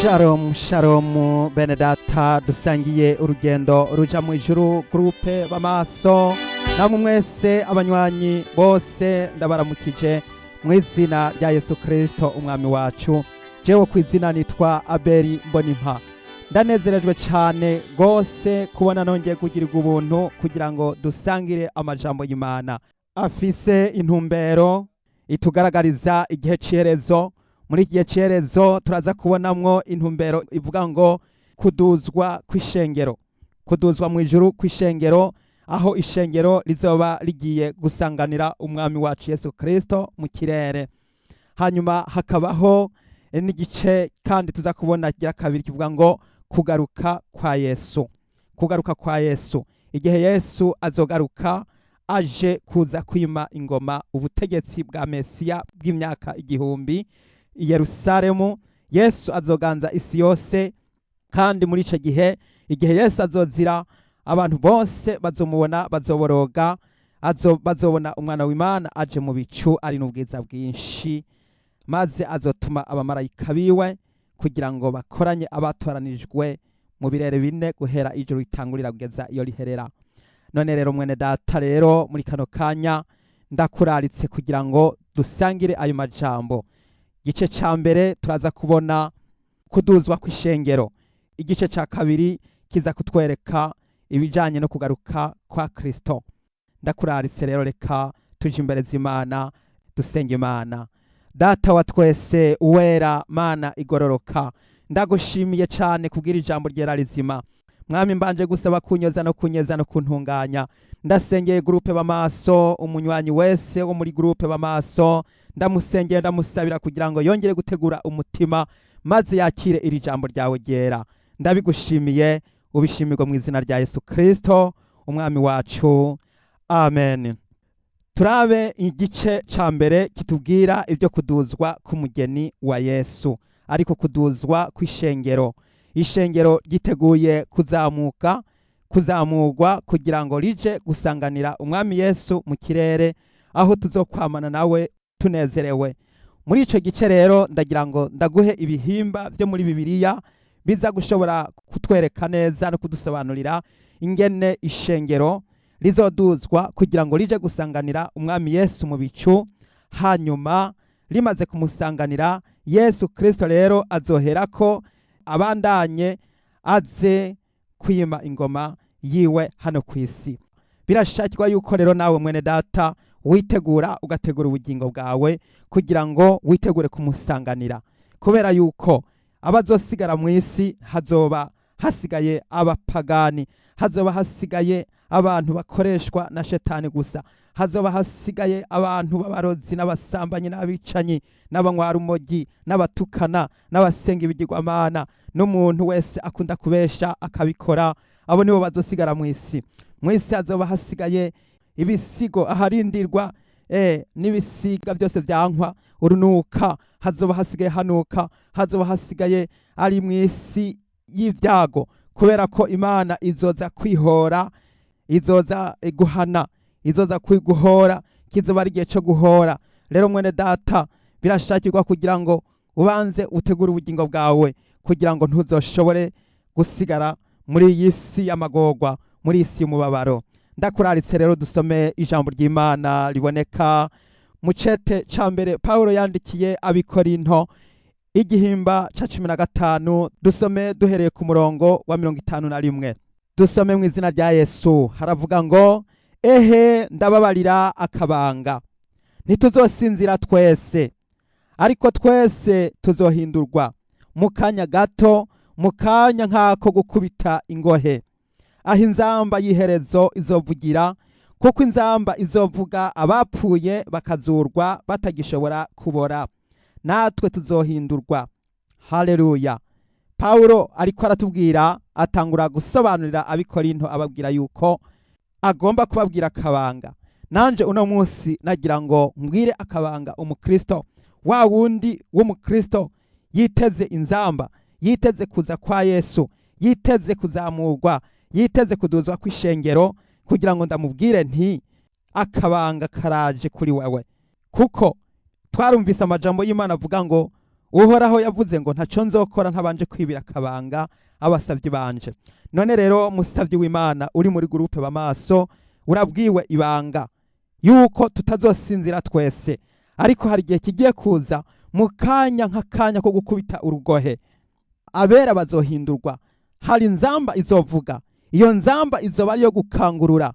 Shalom shalom bene data dusangiye urugendo ruja mu ijuru groupe bamaso namwe mwese abanywanyi bose ndabaramukije mu izina rya Yesu Kristo umwami wacu. Jewe ku izina nitwa Abeli Mbonimpa, ndanezerejwe cyane gose kubona nongeye kugirirwa ubuntu kugira ngo dusangire amajambo y'Imana afise intumbero itugaragariza igihe ciherezo. Muri igihe ciherezo turaza kubonamwo intumbero ivuga ngo kuduzwa kw'ishengero, kuduzwa mu ijuru kw'ishengero, aho ishengero rizoba rigiye gusanganira umwami wacu Yesu Kristo mu kirere. Hanyuma hakabaho n'igice kandi tuza kubona gira kabiri kivuga ngo kugaruka kwa Yesu, kugaruka kwa Yesu, igihe Yesu azogaruka aje kuza kwima ingoma ubutegetsi bwa Mesiya bw'imyaka 1000 i Yerusalemu. Yesu azoganza isi yose, kandi muri ico gihe igihe Yesu azozira abantu bose bazomubona bazoboroga, bazobona umwana w'Imana aje mu bicu ari n'ubwiza bwinshi, maze azotuma abamarayika biwe kugira ngo bakoranye abatoranijwe mu birere bine guhera ijuru ritangurira kugeza iyo riherera. None rero mwene data, rero muri kano kanya ndakuraritse kugira ngo dusangire ayo majambo. Igice ca mbere turaza kubona kuduzwa kw'ishengero, igice ca kabiri kiza kutwereka ibijanye no kugaruka kwa Kristo. Ndakuraritse rero, reka tuje imbere z'Imana dusenge Imana. Data wa twese uwera, Mana igororoka, ndagushimiye cyane kugira ijambo ryera rizima. Mwami, mbanje gusaba kunyoza no kunyeza no kuntunganya. Ndasengeye groupe bamaso, umunywanyi wese wo muri groupe bamaso ndamusengeye ndamusabira kugira ngo yongere gutegura umutima maze yakire iri jambo ryawe ryera. Ndabigushimiye, ubishimirwa mu izina rya Yesu Kristo umwami wacu, amen. Turabe igice ca mbere kitubwira ibyo kuduzwa k'umugeni wa Yesu, ariko kuduzwa kw'ishengero. Ishengero giteguye kuzamurwa kugira ngo rije gusanganira umwami Yesu mu kirere, aho tuzokwamana nawe tunezerewe. Muri ico gice rero ndagira ngo ndaguhe ibihimba byo muri Bibiliya biza gushobora kutwereka neza no kudusobanurira ingene ishengero rizoduzwa kugira ngo rije gusanganira umwami Yesu mu bicu. Hanyuma rimaze kumusanganira Yesu Kristo rero azoherako abandanye aze kwima ingoma yiwe hano kw'isi. Birashakirwa yuko rero nawe mwene data witegura, ugategura ubugingo bwawe kugira ngo witegure kumusanganira, kubera yuko abazosigara mu isi hazoba hasigaye abapagani, hazoba hasigaye abantu bakoreshwa na shetani gusa, hazoba hasigaye abantu b'abarozi n'abasambanyi n'abicanyi n'abanywa rumogi n'abatukana n'abasenga ibigirwamana n'umuntu wese akunda kubesha akabikora. Abo nibo bazosigara mu isi. Mu isi hazoba hasigaye ibisigo aharindirwa n'ibisiga byose byankwa urunuka, hazoba hasigaye hanuka, hazoba hasigaye ari mu isi y'ivyago, kubera ko Imana izoza kwihora, izoza guhana, izoza kwiguhora, kizoba ari igihe cyo guhora. Rero mwene data, birashakirwa kugira ngo ubanze utegure ubugingo bwawe kugira ngo ntuzoshobore gusigara muri iyi si y'amagorwa, muri iyi si y'umubabaro. Ndakuraritse rero dusome ijambo ry'Imana riboneka mu cete ca mbere Paulo yandikiye abikorinto, igihimba ca 15, dusome duhereye ku murongo wa 51. Dusome mu izina rya Yesu. Haravuga ngo, ehe ndababarira akabanga, ntituzosinzira twese, ariko twese tuzohindurwa mu kanya gato, mu kanya nk'ako gukubita ingohe, aho inzamba y'iherezo izovugira, kuko inzamba izovuga abapfuye bakazurwa batagishobora kubora, natwe tuzohindurwa. Haleluya. Paulo ariko aratubwira, atangura gusobanurira abikorinto ababwira yuko agomba kubabwira akabanga. Nanje uno munsi nagira ngo mbwire akabanga umukristo, wa wundi w'umukristo yiteze inzamba, yiteze kuza kwa Yesu, yiteze kuzamurwa, yiteze kuduzwa kw'ishengero, kugira ngo ndamubwire nti akabanga karaje kuri wewe. Kuko twarumvise amajambo y'Imana avuga ngo uhoraho yavuze ngo ntaco nzokora ntabanje kwibira akabanga abasavyi banje. None rero musavyi w'Imana uri muri groupe bamaso, urabwiwe ibanga yuko tutazosinzira twese, ariko hari igihe kigiye kuza mu kanya nk'akanya ko gukubita urugohe. Abera bazohindurwa, hari nzamba izovuga, iyo nzamba izoba ariyo gukangurura.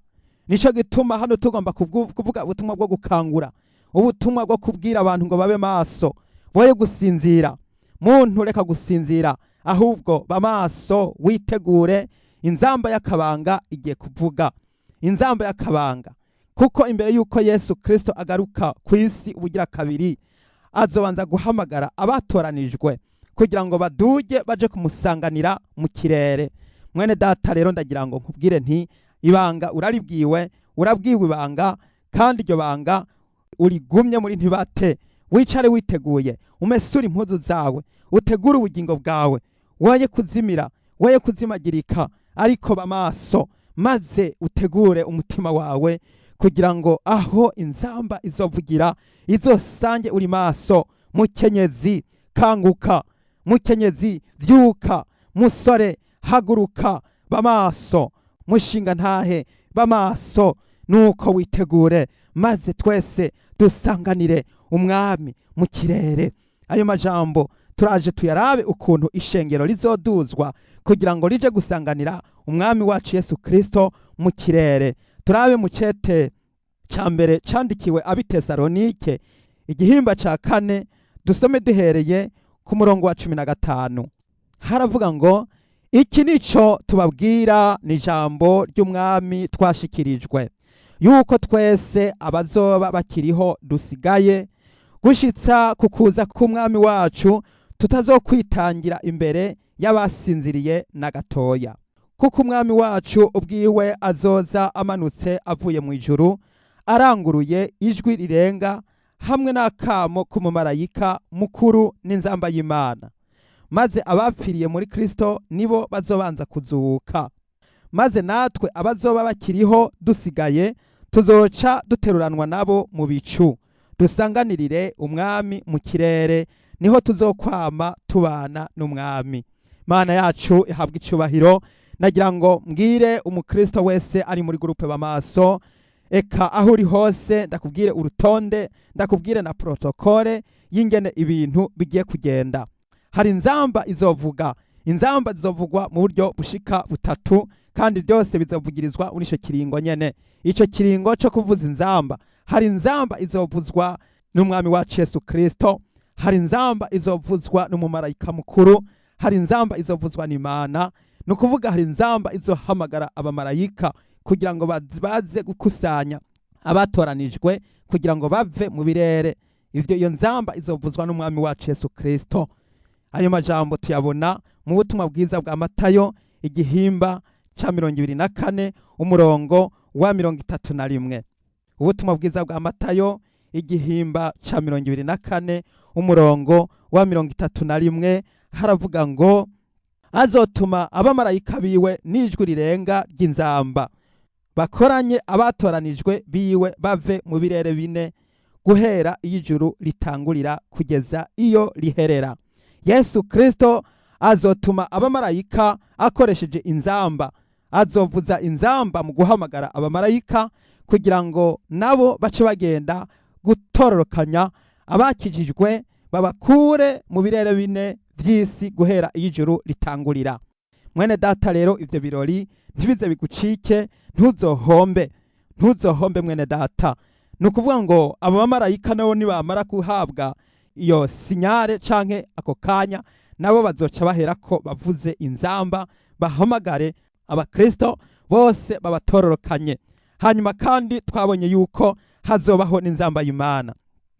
Nico gituma hano tugomba kuvuga ubutumwa bwo gukangura, ubutumwa bwo kubwira abantu ngo babe maso, boye gusinzira. Muntu reka gusinzira, ahubwo bamaso, witegure. Inzamba y'akabanga igiye kuvuga, inzamba y'akabanga, kuko imbere yuko Yesu Kristo agaruka ku isi ubugira kabiri, azobanza guhamagara abatoranijwe kugira ngo baduge baje kumusanganira mu kirere. Mwene data rero ndagira ngo nkubwire nti ibanga uraribwiwe, urabwiwe ibanga, kandi iryo banga urigumye muri ntibate. Wicare witeguye, umesure impuzu zawe, utegure ubugingo bwawe, woye kuzimira, woye kuzimagirika, ariko bamaso, maze utegure umutima wawe kugira ngo aho inzamba izovugira izosange uri maso. Mukenyezi kanguka, mukenyezi vyuka, musore haguruka, bamaso, mushinga ntahe bamaso, nuko witegure maze twese dusanganire umwami mu kirere. Ayo majambo turaje tuyarabe ukuntu ishengero rizoduzwa kugira ngo rije gusanganira umwami wacu Yesu Kristo mu kirere. Turabe mu cete ca mbere candikiwe abitesalonike igihimba ca 4, dusome duhereye ku murongo wa 15. Haravuga ngo iki nico tubabwira, ni jambo ry'umwami twashikirijwe, yuko twese abazoba bakiriho dusigaye gushitsa kukuza k'umwami wacu tutazokwitangira imbere y'abasinziriye na gatoya. Kuko umwami wacu ubwiwe azoza amanutse avuye mu ijuru, aranguruye ijwi rirenga hamwe n'akamo k'umumarayika mukuru n'inzamba y'Imana. Maze abapfiriye muri Kristo nibo bazobanza kuzuka. Maze natwe abazoba bakiriho dusigaye tuzoca duteruranwa nabo mu bicu, dusanganirire umwami mu kirere, niho tuzokwama tubana n'umwami. Mana yacu ihabwa icubahiro. Nagira ngo mbwire umukristo wese ari muri groupe bamaso, eka aho uri hose ndakubwire urutonde, ndakubwire na protokole y'ingene ibintu bigiye kugenda. Hari inzamba izovuga, inzamba zizovugwa mu buryo bushika butatu, kandi byose bizovugirizwa muri ico kiringo nyene. Ico kiringo cyo kuvuza inzamba, hari inzamba izovuzwa n'umwami wacu Yesu Kristo, hari inzamba izovuzwa n'umumarayika mukuru, hari inzamba izovuzwa n'Imana. Nukuvuga hari inzamba izohamagara abamarayika kugira ngo baze gukusanya abatoranijwe kugira ngo bave mu birere. Iyo nzamba izovuzwa n'umwami wacu Yesu Kristo. Ayo majambo tuyabona mu butumwa bwiza bwa Matayo igihimba ca 24 umurongo wa 31. Ubutumwa bwiza bwa Matayo igihimba ca 24 umurongo wa 31 haravuga ngo azotuma abamarayika biwe n'ijwi rirenga ry'inzamba, bakoranye abatoranijwe biwe bave mu birere bine, guhera iy'ijuru ritangurira kugeza iyo riherera. Yesu Kristo azotuma abamarayika akoresheje inzamba, azovuza inzamba mu guhamagara abamarayika kugira ngo nabo bace bagenda gutororokanya abakijijwe, babakure mu birere bine vy'isi guhera iy'ijuru ritangurira. Mwene data rero ivyo birori ntibize bigucike, ntuzohombe mwene data. Nukuvuga ngo abo bamarayika nabo nibamara kuhabwa iyo sinyare canke ako kanya, nabo bazoca baherako bavuze inzamba, bahamagare abakristo bose babatororokanye. Hanyuma kandi twabonye yuko hazobaho n'inzamba y'Imana.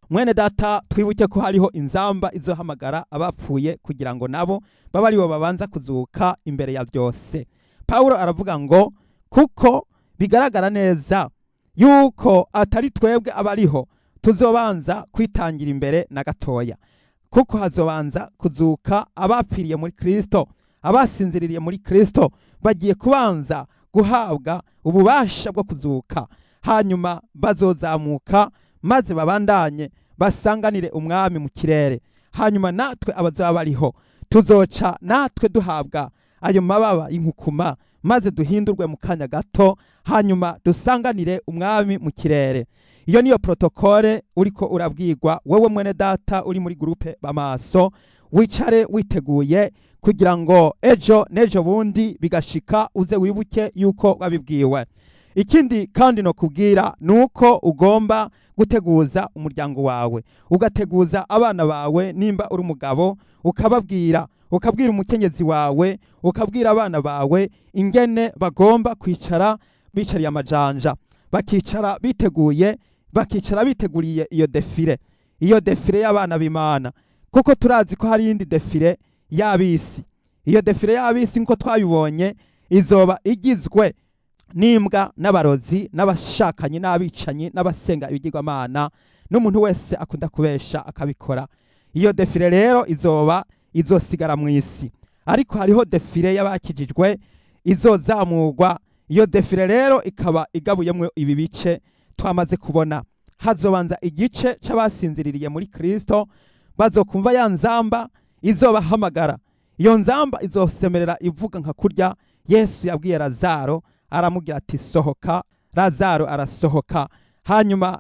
Mwene data twibuke ko hariho inzamba izohamagara abapfuye kugira ngo nabo baba aribo babanza kuzuka imbere ya byose. Paulo aravuga ngo kuko bigaragara neza yuko atari twebwe abariho tuzobanza kwitangira imbere na gatoya, kuko hazobanza kuzuka abapfiriye muri Kristo, abasinziririye muri Kristo bagiye kubanza guhabwa ububasha bwo kuzuka, hanyuma bazozamuka maze babandanye basanganire umwami mu kirere. hanyuma natwe abazaba bariho tuzoca natwe duhabwa ayo mababa y'inkukuma, maze duhindurwe mu kanya gato, hanyuma dusanganire umwami mu kirere. Iyo niyo protokole uriko urabwirwa wewe mwene data uri muri groupe b'amaso, wicare witeguye kugira ngo ejo nejo bundi bigashika uze wibuke yuko wabibwiwe. Ikindi kandi no kubwira nuko ugomba guteguza umuryango wawe, ugateguza abana bawe. Nimba uri umugabo ukababwira, ukabwira umukenyezi wawe, ukabwira abana bawe ingene bagomba kwicara bicariye amajanja, bakicara biteguye, bakicara biteguriye iyo defile y'abana b'Imana, kuko turazi ko hari indi defile y'abisi. Iyo defile y'abisi nko twabibonye izoba igizwe n'imbwa n'abarozi n'abashakanye n'abicanyi n'abasenga ibigirwamana n'umuntu wese akunda kubesha akabikora. Iyo defile rero izosigara mu isi, ariko hariho defile y'abakijijwe izozamurwa. Iyo defile rero ikaba igabuyemwe ibi bice twamaze kubona. Hazobanza igice c'abasinziririye muri Kristo, bazokumva ya nzamba izobahamagara. Iyo nzamba izosemerera ivuga nka kurya Yesu yabwiye Lazaro, aramubwira ati sohoka. Lazaro arasohoka, hanyuma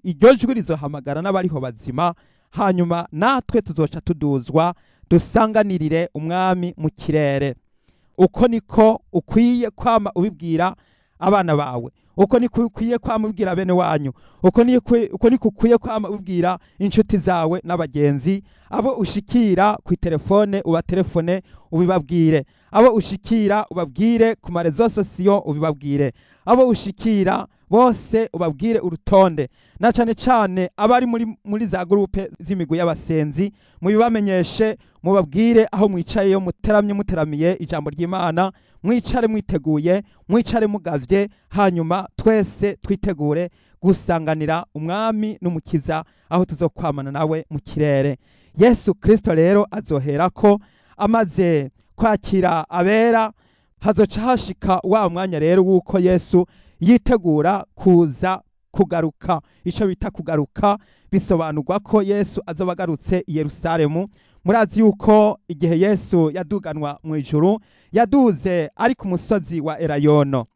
iryo jwi rizohamagara n'abariho bazima, hanyuma natwe tuzoca tuduzwa dusanganirire umwami mu kirere. Uko niko ukwiye kwama ubibwira abana bawe, uko niko ukwiye kwama ubibwira bene wanyu, uko niko ukwiye kwama ubibwira inshuti zawe n'abagenzi, abo ushikira ku telefone ubatelefone ubibabwire, abo ushikira ubabwire ku marezo sosiyo ubibabwire, abo ushikira bose ubabwire urutonde, na cane cane abari muri za groupe z'imigwi y'abasenzi mubibamenyeshe, mubabwire aho mwicayeyo muteramiye ijambo ry'Imana, mwicare mwiteguye, mwicare mugavye, hanyuma twese twitegure gusanganira umwami n'umukiza aho tuzokwamana nawe mu kirere. Yesu Kristo rero azoherako amaze kwakira abera, hazoca hashika wa mwanya rero wuko Yesu yitegura kuza kugaruka. Ico bita kugaruka bisobanurwa ko Yesu azoba agarutse i Yerusalemu. Murazi yuko igihe Yesu yaduganwa mu ijuru, yaduze ari ku musozi wa Elayono.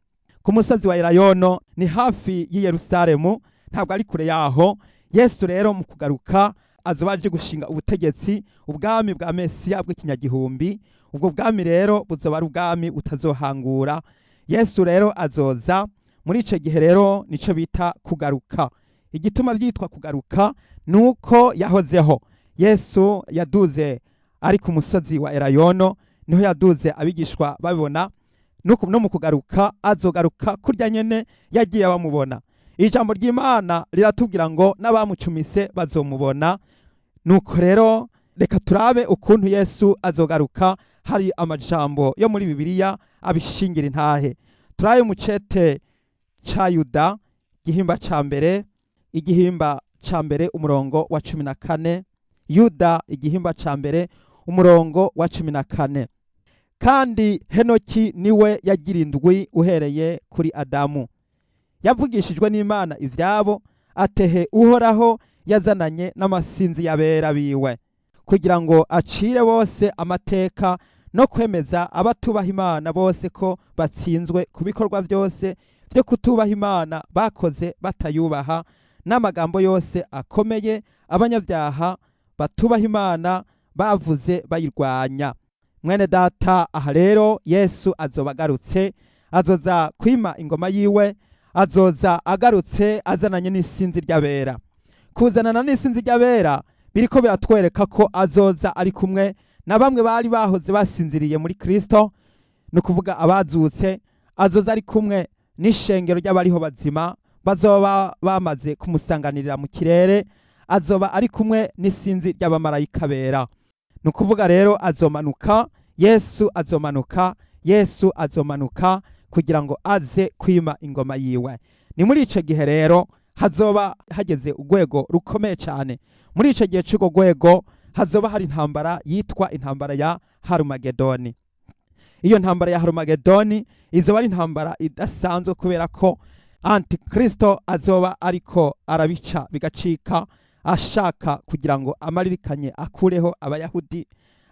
Ku musozi wa Elayono ni hafi y'i Yerusalemu, ntabwo ari kure yaho. Yesu rero mu kugaruka azoba aje gushinga ubutegetsi, ubwami bwa Mesiya bw'ikinyagihumbi. Ubwo bwami rero buzoba ari ubwami butazohangura. Yesu rero azoza muri ico gihe rero nico bita kugaruka. Igituma vyitwa kugaruka nuko yahozeho. Yesu yaduze ari ku musozi wa Elayono, niho yaduze abigishwa babibona, no mu kugaruka azogaruka kurya nyene yagiye bamubona. Ijambo ry'Imana riratubwira ngo n'abamucumise bazomubona. Nuko rero reka turabe ukuntu Yesu azogaruka. Hari amajambo yo muri Bibiliya abishingira intahe. Turabe mu cete ca Yuda igihimba ca mbere umurongo wa 14. Yuda igihimba ca mbere umurongo wa 14. Kandi Henoki niwe yagira indwi uhereye kuri Adamu, yavugishijwe n'Imana ivyabo, atehe Uhoraho yazananye n'amasinzi y'abera biwe, kugira ngo acire bose amateka no kwemeza abatubaha Imana bose ko batsinzwe ku bikorwa byose byo kutubaha Imana bakoze batayubaha, n'amagambo yose akomeye abanyabyaha batubaha Imana bavuze bayirwanya. Mwene data, aha rero Yesu azoba agarutse, azoza kwima ingoma yiwe, azoza agarutse azananye n'isinzi ry'abera. Kuzanana n'isinzi ry'abera biriko biratwereka ko azoza ari kumwe na bamwe bari bahoze basinziriye muri Kristo, no kuvuga abazutse. Azoza ari kumwe n'ishengero ry'abariho bazima bazoba bamaze kumusanganirira mu kirere. Azoba ari kumwe n'isinzi ry'abamarayika bera. No kuvuga rero azomanuka, Yesu azomanuka kugira ngo aze kwima ingoma yiwe. Ni muri ico gihe rero hazoba hageze urwego rukomeye cyane. Muri ico gihe cy'ugo rwego hazoba hari intambara yitwa intambara ya Harumagedoni. Iyo ntambara ya Harumagedoni izoba ari intambara idasanzwe, kubera ko Antikristo azoba ariko arabica bigacika, ashaka kugira ngo amaririkanye akureho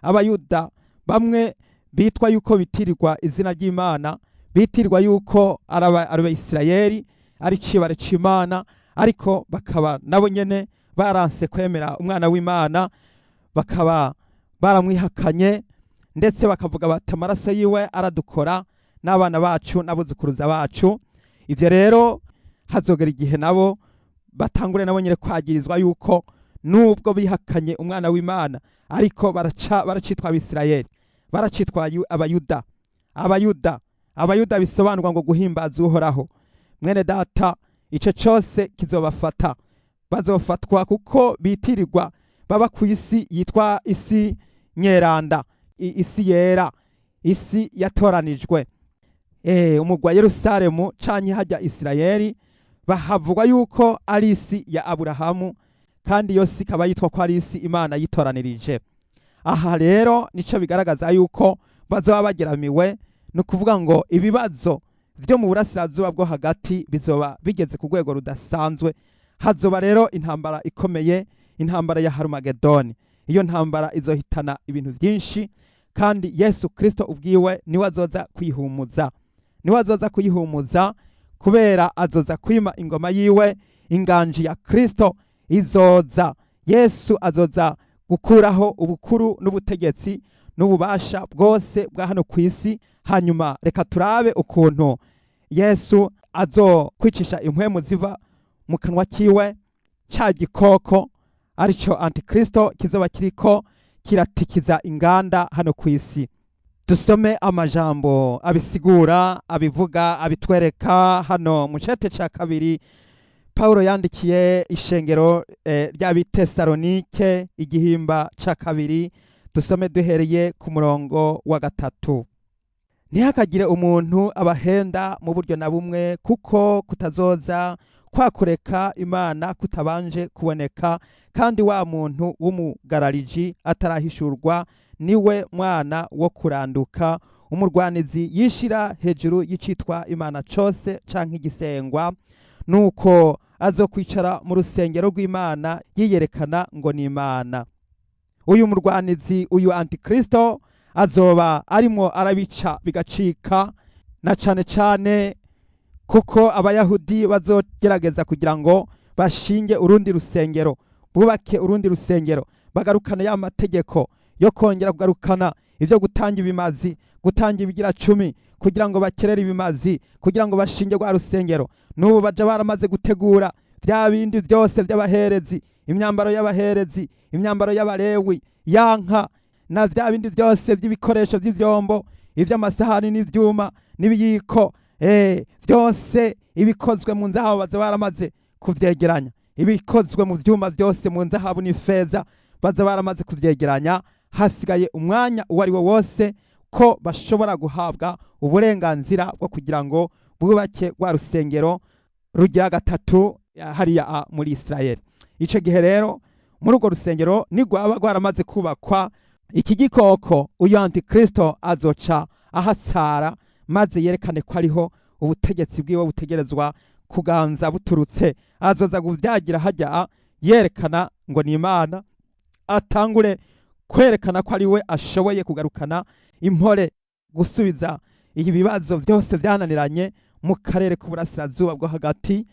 abayuda bamwe bitwa yuko bitirirwa izina ry'Imana, bitirirwa yuko ari Abayisirayeli, ari cibare c'Imana, ariko bakaba nabo nyene baranse kwemera umwana w'Imana, bakaba baramwihakanye, ndetse bakavuga bati amaraso yiwe aradukora n'abana bacu n'abuzukuruza bacu. Ivyo rero hazogera igihe nabo batangure nabo nyene kwagirizwa yuko nubwo bihakanye umwana w'Imana ariko baracitwa Abisirayeli, baracitwa Abayuda bisobanurwa ngo guhimbaza Uhoraho. Mwene data, ico cose kizobafata, bazofatwa kuko bitirirwa baba ku isi yitwa isi nyeranda, isi yera, isi yatoranijwe. Umugwa Yerusalemu canke hajya Isirayeli bahavugwa yuko ari isi ya Aburahamu, kandi iyo si ikaba yitwa ko ari isi Imana yitoranirije. Aha rero nico bigaragaza yuko bazoba bageramiwe, no kuvuga ngo ibibazo vyo mu burasirazuba bwo hagati bizoba bigeze ku rwego rudasanzwe. Hazoba rero intambara ikomeye, intambara ya Harumagedoni. Iyo ntambara izohitana ibintu byinshi, kandi Yesu Kristo ubwiwe niwe azoza kwihumuza, kubera azoza kwima ingoma yiwe. Inganji ya Kristo izoza, Yesu azoza gukuraho ubukuru n'ubutegetsi n'ububasha bwose bwa hano ku isi. Hanyuma reka turabe ukuntu Yesu azokwicisha impwemu ziva mu kanwa kiwe, ca gikoko arico Antikristo kizoba kiriko kiratikiza inganda hano ku isi. Dusome amajambo abisigura, abivuga, abitwereka hano mu cete ca kabiri Paulo yandikiye ishengero ry'Abitesalonike, igihimba ca kabiri. Dusome duhereye ku murongo wa 3. Ntihakagire umuntu abahenda mu buryo na bumwe, kuko kutazoza kwakureka Imana kutabanje kuboneka, kandi wa muntu w'umugarariji atarahishurwa niwe mwana wo kuranduka, umurwanizi yishira hejuru y'icitwa Imana cose canke igisengwa, nuko azokwicara mu rusengero rw'Imana yiyerekana ngo ni Imana. Uyu murwanizi, uyu Antikristo, azoba arimo arabica bigacika, na cane cane kuko Abayahudi bazogerageza kugira ngo bashinge urundi rusengero, bubake urundi rusengero, bagarukana ya mategeko yo kongera kugarukana ivyo gutanga ibimazi, gutanga ibigira 10, kugira ngo bakerere ibimazi, kugira ngo bashinge rwa rusengero. N'ubu baja baramaze gutegura vya bindi vyose vy'abaherezi, imyambaro y'abaherezi, imyambaro y'Abalewi, yanka na vya bindi vyose vy'ibikoresho vy'ivyombo, ivy'amasahani n'ivyuma n'ibiyiko, vyose ibikozwe mu nzahabu baza baramaze kuvyegeranya. Ibikozwe mu vyuma vyose mu nzahabu n'ifeza baza baramaze kuvyegeranya. Hasigaye umwanya uwari wo wose ko bashobora guhabwa uburenganzira bwo kugira ngo bubake rwa rusengero rugira 3 hariya muri Israeli. Ico gihe rero muri urwo rusengero nigwaba rwaramaze kubakwa, iki gikoko uyu Antikristo azoca ahasara, maze yerekane ko ariho ubutegetsi bwiwe butegerezwa kuganza buturutse. Azoza kuvyagira hajya yerekana ngo ni Imana, atangure kwerekana ko ari we ashoboye kugarukana impore, gusubiza ibibazo byose byananiranye mu karere k'uburasirazuba bwo hagati.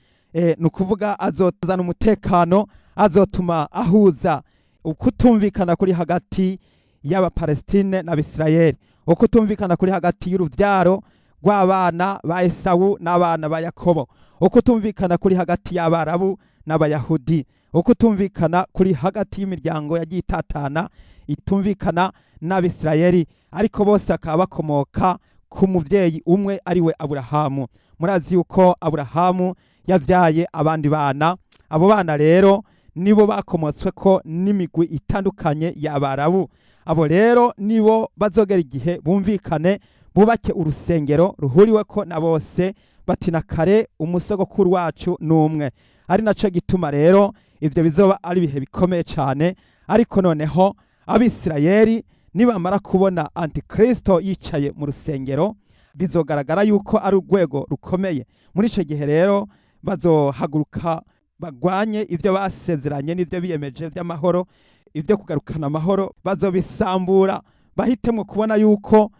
Nukuvuga azotuzana umutekano, azotuma ahuza ukutumvikana kuri hagati y'Abapalestine n'Abisirayeli, ukutumvikana kuri hagati y'uruvyaro rw'abana ba Esawu n'abana ba Yakobo, ukutumvikana kuri hagati y'Abarabu n'Abayahudi, ukutumvikana kuri hagati y'imiryango yagiye itatana itumvikana n'Abisirayeli, ariko bose akaba bakomoka ku muvyeyi umwe ari we Aburahamu. Murazi yuko Aburahamu yavyaye abandi bana, abo bana rero nibo bakomotsweko n'imigwi itandukanye y'Abarabu. Abo rero nibo bazogera igihe bumvikane bubake urusengero ruhuriweko na bose, bati na kare umusogokuru wacu n'umwe. Ari naco gituma rero ivyo bizoba ari bihe bikomeye cyane. Ariko noneho Abisirayeli nibamara kubona Antikristo yicaye mu rusengero, bizogaragara yuko ari urwego rukomeye. Muri ico gihe rero bazohaguruka bagwanye ibyo basezeranye n'ibyo biyemeje by'amahoro, ibyo kugarukana amahoro, bazobisambura bahitemwo kubona yuko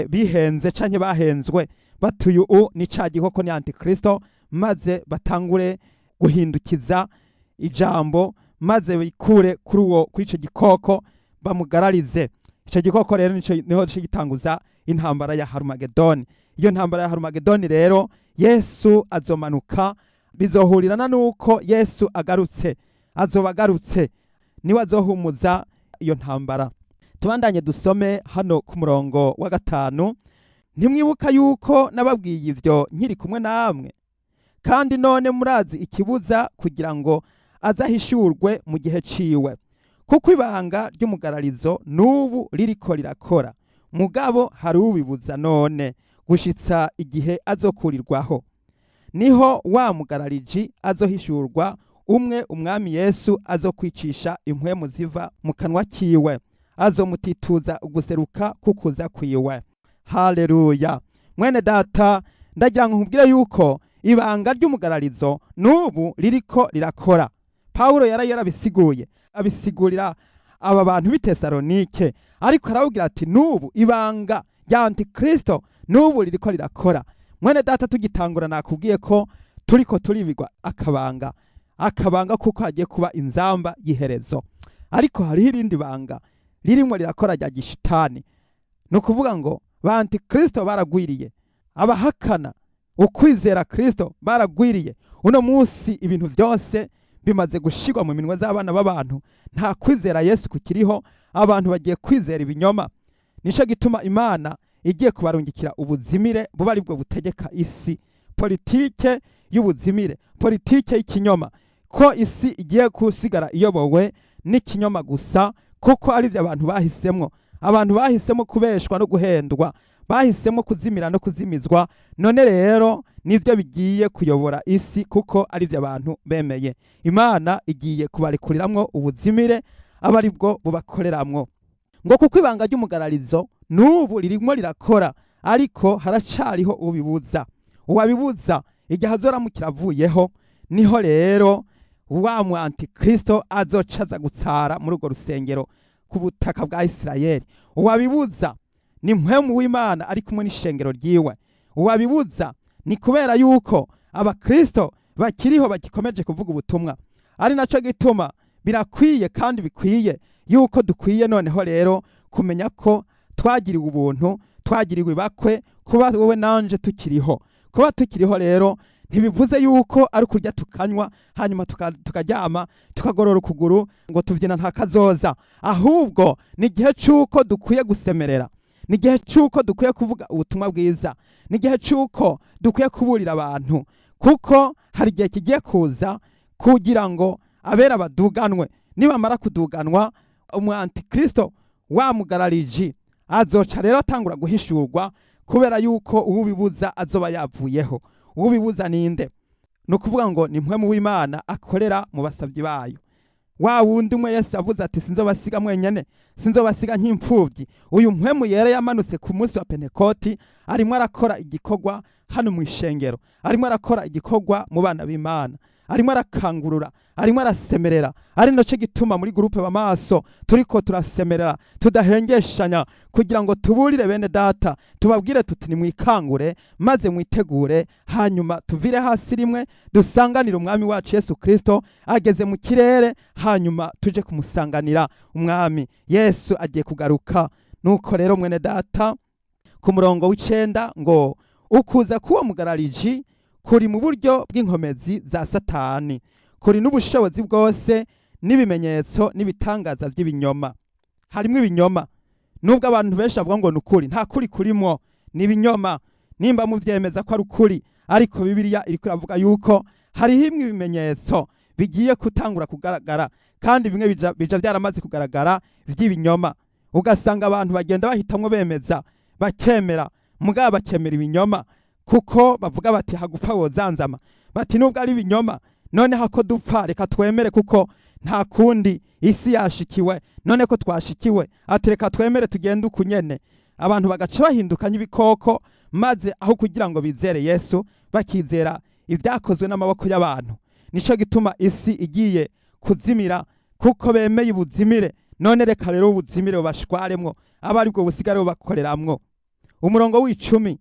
bihenze canke bahenzwe, batuye ni ca gikoko, ni antikristo, maze batangure guhindukiza ijambo, maze bikure kuri ico gikoko bamugararize. Ico gikoko rero niho gitanguza intambara ya Harumagedoni. Iyo ntambara ya Harumagedoni rero Yesu azomanuka, bizohurirana nuko Yesu agarutse, azoba agarutse, niwe azohumuza iyo ntambara. Tubandanye dusome hano ku murongo wa 5. Ntimwibuka yuko nababwiye ivyo nkiri kumwe namwe, kandi none murazi ikibuza kugira ngo azahishurwe mu gihe ciwe. Kuko ibanga ry'umugararizo n'ubu ririko rirakora, mugabo hari ubibuza none gushitsa igihe azokurirwaho. Niho wa mugarariji azohishurwa, umwe umwami Yesu azokwicisha impwemu ziva mu kanwa kiwe, azomutituza uguseruka kukuza kwiwe. Haleluya. Mwene data, ndagira ngo nkubwire yuko ibanga ry'umugararizo n'ubu ririko rirakora. Paulo yarabisiguye, abisigurira aba bantu b'i Tesalonike, ariko arababwira ati n'ubu ibanga rya antikristo n'ubu ririko rirakora. Mwene data, tugitangura nakubwiye ko turiko turibigwa akabanga kuko hagiye kuba inzamba y'iherezo, ariko hariho irindi banga ririmo rirakora rya gishitani. No kuvuga ngo ba antikristo baragwiriye, abahakana ukwizera Kristo baragwiriye. Uno munsi ibintu byose bimaze gushigwa mu minwe z'abana b'abantu, nta kwizera Yesu kukiriho, abantu bagiye kwizera ibinyoma. Nico gituma Imana igiye kubarungikira ubuzimire buba ari bwo butegeka isi, politike y'ubuzimire, politike y'ikinyoma, ko isi igiye kusigara iyobowe n'ikinyoma gusa, kuko ari byo abantu bahisemwo. Abantu bahisemo kubeshwa no guhendwa, bahisemo kuzimira no kuzimizwa. None rero nivyo bigiye kuyobora isi, kuko ari byo abantu bemeye. Imana igiye kubarekuriramwo ubuzimire, aba ari bwo bubakoreramwo. Ngo kuko ibanga ry'umugararizo n'ubu ririmo rirakora, ariko haracariho ubibuza. Uwabibuza igihe azoramukira avuyeho, niho rero wa mu antikristo azocaza gutsara muri urwo rusengero ku butaka bwa Isirayeli. Uwabibuza ni mpwemu w'Imana ari kumwe n'ishengero ryiwe. Uwabibuza ni kubera yuko abakristo bakiriho bagikomeje kuvuga ubutumwa. Ari naco gituma birakwiye kandi bikwiye yuko dukwiye noneho rero kumenya ko twagiriwe ubuntu, twagiriwe ibakwe, kuba wowe nanje tukiriho. Kuba tukiriho rero ntibivuze yuko ari kurya tukanywa hanyuma tukaryama tukagorora ukuguru ngo tuvyina nta kazoza. Ahubwo ni igihe cyuko dukwiye gusemerera, ni igihe cyuko dukwiye kuvuga ubutumwa bwiza, ni igihe cyuko dukwiye kuburira abantu, kuko hari igihe kigiye kuza kugira ngo abera baduganwe. Nibamara kuduganwa, umu-antikristo wa mugarariji azoca rero atangura guhishurwa, kubera yuko ubibuza azoba yavuyeho. Ubibuza ninde? No kuvuga ngo ni mpwemu w'Imana akorera mu basavyi bayo. Wa wundi umwe Yesu yavuze ati sinzobasiga mwenyene, sinzobasiga nk'imfuvyi. Uyu mpwemu yera yamanutse ku munsi wa Pentekoti, arimo arakora igikorwa hano mu ishengero, arimo arakora igikorwa mu bana b'Imana, arimo arakangurura, arimo arasemerera. Ari naco gituma muri groupe b'amaso turiko turasemerera tudahengeshanya, kugira ngo tuburire bene data, tubabwire tuti ni mwikangure maze mwitegure, hanyuma tuvire hasi rimwe dusanganira umwami wacu Yesu Kristo ageze mu kirere, hanyuma tuje kumusanganira. Umwami Yesu agiye kugaruka. Nuko rero mwene data, ku murongo w'9 ngo ukuza kuwa mugarariji kuri mu buryo bw'inkomezi za Satani, kuri n'ubushobozi bwose n'ibimenyetso n'ibitangaza by'ibinyoma. Harimo ibinyoma, nubwo abantu benshi bavuga ngo nukuri, nta kuri kurimo, ni ibinyoma. Nimba muvyemeza ko ari ukuri, ariko Bibiliya iriko iravuga yuko hariho ibimenyetso bigiye kutangura kugaragara, kandi bimwe bija byaramaze kugaragara vy'ibinyoma. Ugasanga abantu bagenda bahitamwo bemeza, bakemera, mugabo bakemera ibinyoma, kuko bavuga bati hagupfa wozanzama, bati nubwo ari ibinyoma none hako dupfa reka twemere, kuko nta kundi isi yashikiwe, none ko twashikiwe ati reka twemere tugende ukunyene. Abantu bagaca bahindukanya ibikoko, maze aho kugira ngo bizere Yesu bakizera ibyakozwe n'amaboko y'abantu. nico gituma isi igiye kuzimira kuko bemeye ubuzimire. None reka rero ubuzimire bubashwaremwo aba aribwo busigare bubakoreramwo. Umurongo w'icumi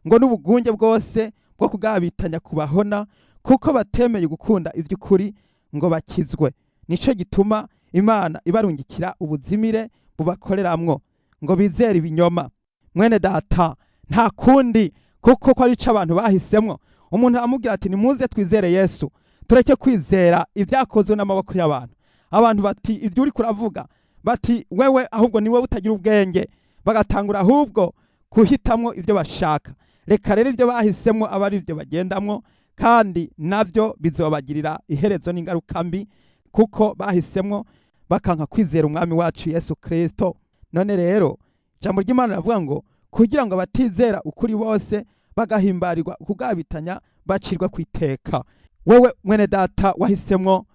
ngo n'ubugunge bwose bwo kugabitanya kubahona kuko batemeye gukunda ivy'ukuri ngo bakizwe. Nico gituma Imana ibarungikira ubuzimire bubakoreramwo ngo bizere ibinyoma. Mwene data, nta kundi kuko ko ari co abantu bahisemwo. Umuntu aramubwira ati nimuze twizere Yesu, tureke kwizera ivyakozwe n'amaboko y'abantu. Abantu bati ivyo uri kuravuga, bati wewe ahubwo niwe utagira ubwenge, bagatangura ahubwo kuhitamwo ivyo bashaka. Reka rero ivyo bahisemwo aba ari ivyo bagendamwo, kandi navyo bizobagirira iherezo n'ingaruka mbi kuko bahisemwo bakanka kwizera umwami wacu Yesu Kristo. None rero ijambo ry'Imana ravuga ngo kugira ngo abatizera ukuri bose bagahimbarirwa kugabitanya bacirwa kwiteka. Wewe mwene data wahisemwo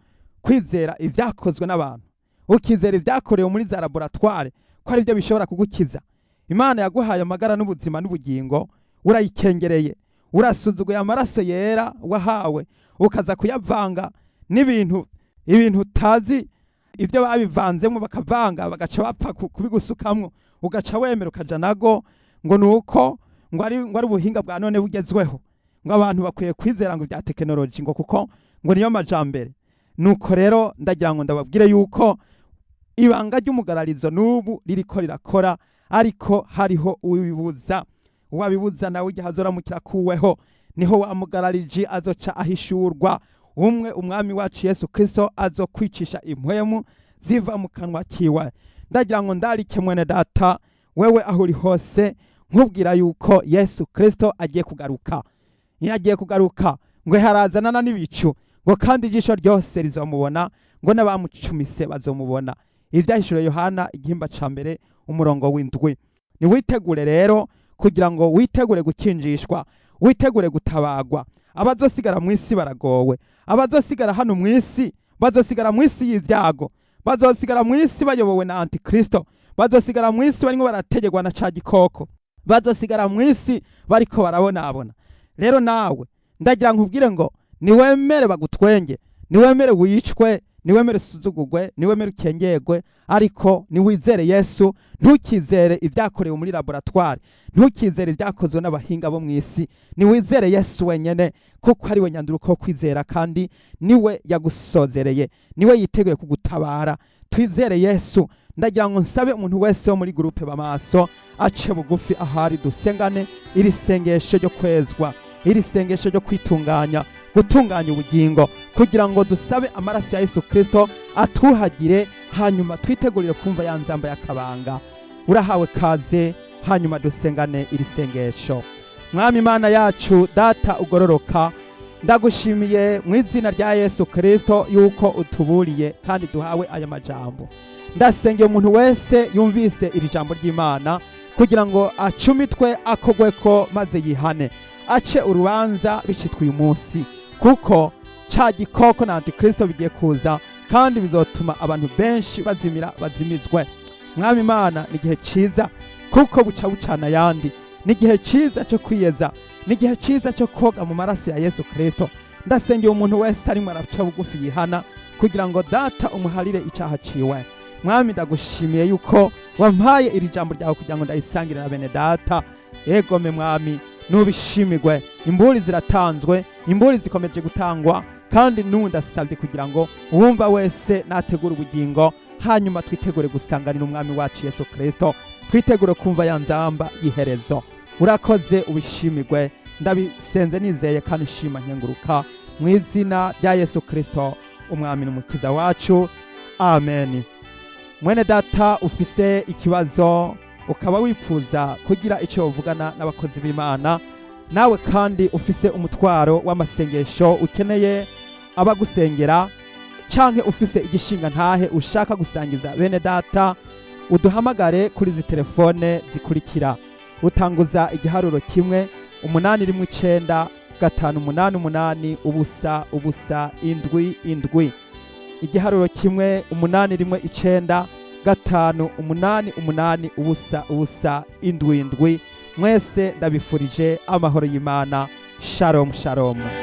kwizera ivyakozwe n'abantu, ukizera ivyakorewe muri za laboratoire ko ari byo bishobora kugukiza. Imana yaguhaye amagara n'ubuzima n'ubugingo, urayikengereye, urasuzuguye amaraso yera wahawe, ukaza kuyavanga n'ibintu utazi ivyo babivanzemo, bakavanga bagaca bapfa kubigusukamwo, ugaca wemera ukaja nago ngo nuko ngo ari ubuhinga bwa none bugezweho, ngo abantu bakwiye kwizera ngo vya tekinoloji ngo kuko ngo niyo majambere. Nuko rero ndagira ngo ndababwire yuko ibanga ry'umugararizo n'ubu ririko rirakora, ariko hariho ubibuza. Uwabibuza nawe igihe azoramukira kuweho niho wamugarariji azoca ahishurwa. Umwe umwami wacu Yesu Kristo azokwicisha impwemu ziva mu kanwa kiwe. Ndagira ngo ndarike mwene data, wewe aho uri hose, nkubwira yuko Yesu Kristo agiye kugaruka. Agiye kugaruka ngo harazanana n'ibicu, ngo kandi ijisho ryose rizomubona, ngo n'abamucumise bazomubona. Ivyahishuriwe Yohana igihimba ca mbere umurongo w'indwi. Ni witegure rero kugira ngo witegure gukinjishwa, witegure gutabagwa. Abazosigara mw'isi baragowe, abazosigara hano mw'isi bazosigara mw'isi y'ivyago, bazosigara mw'isi bayobowe na Antikristo, bazosigara mw'isi barimwo barategekwa na ca gikoko, bazosigara mw'isi bariko barabonabona. Rero nawe ndagira nkubwire ngo niwemere bagutwenge, niwemere wicwe, niwemere usuzugurwe, niwemere ukengerwe, ariko niwizere Yesu. Ntukizere ivyakorewe muri laboratoire, ntukizere ivyakozwe n'abahinga bo mw'isi. Niwizere Yesu wenyene kuko ari we nyanduruko yo kwizera, kandi niwe yagusozereye, niwe yiteguye kugutabara. Twizere Yesu. Ndagira ngo nsabe umuntu wese wo muri groupe bamaso ace bugufi ahari dusengane iri sengesho ryo kwezwa, iri sengesho ryo kwitunganya, gutunganya ubugingo, kugira ngo dusabe amaraso ya Yesu Kristo atuhagire, hanyuma twitegurire kumva ya nzamba y'akabanga. Urahawe kaze, hanyuma dusengane iri sengesho. Mwami Imana yacu, data ugororoka, ndagushimiye mu izina rya Yesu Kristo yuko utuburiye kandi duhawe aya majambo. Ndasengeye umuntu wese yumvise iri jambo ry'Imana kugira ngo acumitwe akogweko maze yihane, ace urubanza bicitwa uyu munsi, kuko ca gikoko na Antikristo bigiye kuza kandi bizotuma abantu benshi bazimira bazimizwe. Mwami Imana, ni igihe ciza kuko buca bucana yandi, ni igihe ciza cyo kwiyeza, ni igihe ciza cyo koga mu maraso ya Yesu Kristo. Ndasengeye umuntu wese arimo araca bugufi yihana kugira ngo data umuharire icaha ciwe. Mwami, ndagushimiye yuko wampaye iri jambo ryawe kugira ngo ndayisangire na bene data. Egome Mwami, nubishimigwe. Imburi ziratanzwe, imburi zikomeje gutangwa, kandi ndasabye kugira ngo uwumva wese nategura ubugingo, hanyuma twitegure gusanganira umwami wacu Yesu Kristo, twitegure kumva ya nzamba y'iherezo. Urakoze, ubishimigwe. Ndabisenze nizeye kandi nshima nkenguruka mu izina rya Yesu Kristo, umwami n'umukiza wacu. Amen. Mwene data, ufise ikibazo ukaba wifuza kugira icyo uvugana n'abakozi b'Imana, nawe kandi ufise umutwaro w'amasengesho ukeneye abagusengera, canke ufise igishinga ntahe ushaka gusangiza bene data, uduhamagare kuri izi telefone zikurikira. Utanguza igiharuro 1-819 588 ubusa ubusa indwi indwi. Igiharuro 1-819 588 ubusa ubusa indwi indwi. Mwese ndabifurije amahoro y'Imana. Shalom shalom.